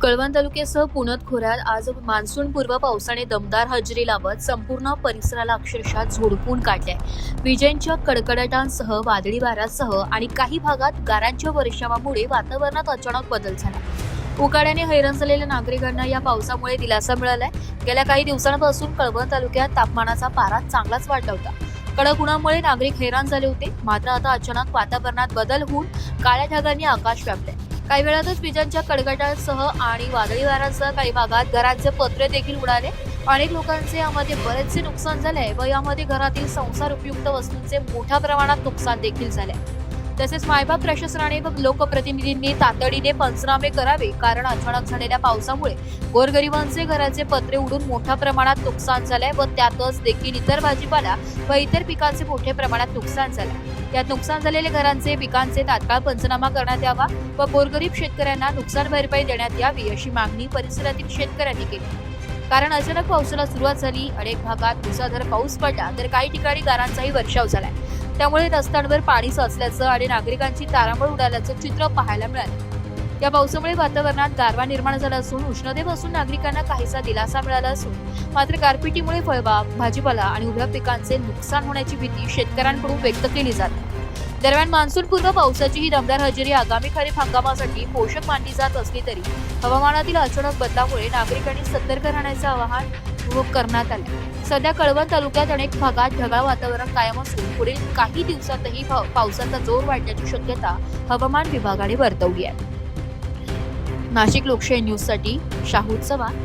कळवण तालुक्यासह पुणत खोऱ्यात आज मान्सूनपूर्व पावसाने दमदार हजेरी लावत संपूर्ण परिसराला अक्षरशः झोडपून काढले. विजेंच्या कडकडाटांसह वादळी वाऱ्यासह आणि काही भागात गारांच्या वर्षावामुळे वातावरणात अचानक बदल झाला. उकाड्याने हैराण झालेल्या नागरिकांना या पावसामुळे दिलासा मिळालाय. गेल्या काही दिवसांपासून कळवण तालुक्यात तापमानाचा पारा चांगलाच वाढला होता. कडक उन्हामुळे नागरिक हैराण झाले होते. मात्र आता अचानक वातावरणात बदल होऊन काळ्या ढगांनी आकाश व्यापले. काही वेळातच विजांच्या कडकडाटासह आणि वादळी वाऱ्यासह काही भागात घरांचे पत्रे देखील उडाले. अनेक लोकांचे यामध्ये बरेचसे नुकसान झाले व यामध्ये घरातील संसार उपयुक्त वस्तूंचे मोठ्या प्रमाणात नुकसान देखील झाले. तसेच मायबाप प्रशासनाने व लोकप्रतिनिधींनी तातडीने पंचनामे करावे, कारण अचानक झालेल्या पावसामुळे गोरगरिबांचे घराचे पत्रे उडून मोठ्या प्रमाणात नुकसान झाले व त्यातच देखील इतर भाजीपाला व इतर पिकांचे मोठ्या प्रमाणात नुकसान झाले. त्यात नुकसान झालेल्या घरांचे पिकांचे तात्काळ पंचनामा करण्यात यावा व गोरगरीब शेतकऱ्यांना नुकसान भरपाई देण्यात यावी अशी मागणी परिसरातील शेतकऱ्यांनी केली. कारण अचानक पावसाला सुरुवात झाली. अनेक भागात मुसळधार पाऊस पडला तर काही ठिकाणी गारांचाही वर्षाव झालाय. त्यामुळे रस्त्यांवर पाणी साचल्याचं आणि नागरिकांची तारांबळ उडाल्याचं चित्र पाहायला मिळालं. या पावसामुळे वातावरणात गारवा निर्माण झाला असून उष्णतेपासून नागरिकांना काहीसा दिलासा मिळाला असून मात्र गारपिटीमुळे फळबाग, भाजीपाला आणि उभ्या पिकांचे नुकसान होण्याची भीती शेतकऱ्यांकडून व्यक्त केली जाते. दरम्यान मान्सूनपूर्व पावसाची ही दमदार हजेरी आगामी खरीप हंगामासाठी पोषक मानली जात असली तरी हवामानातील अचानक बदलामुळे नागरिकांनी सतर्क राहण्याचे आवाहन करण्यात आले. सध्या कळवण तालुक्यात अनेक भागात ढगाळ वातावरण कायम असून पुढील काही दिवसातही पावसाचा जोर वाढण्याची शक्यता हवामान विभागाने वर्तवली आहे. नाशिक लोकशाही न्यूज साठी शाहू चव्हाण.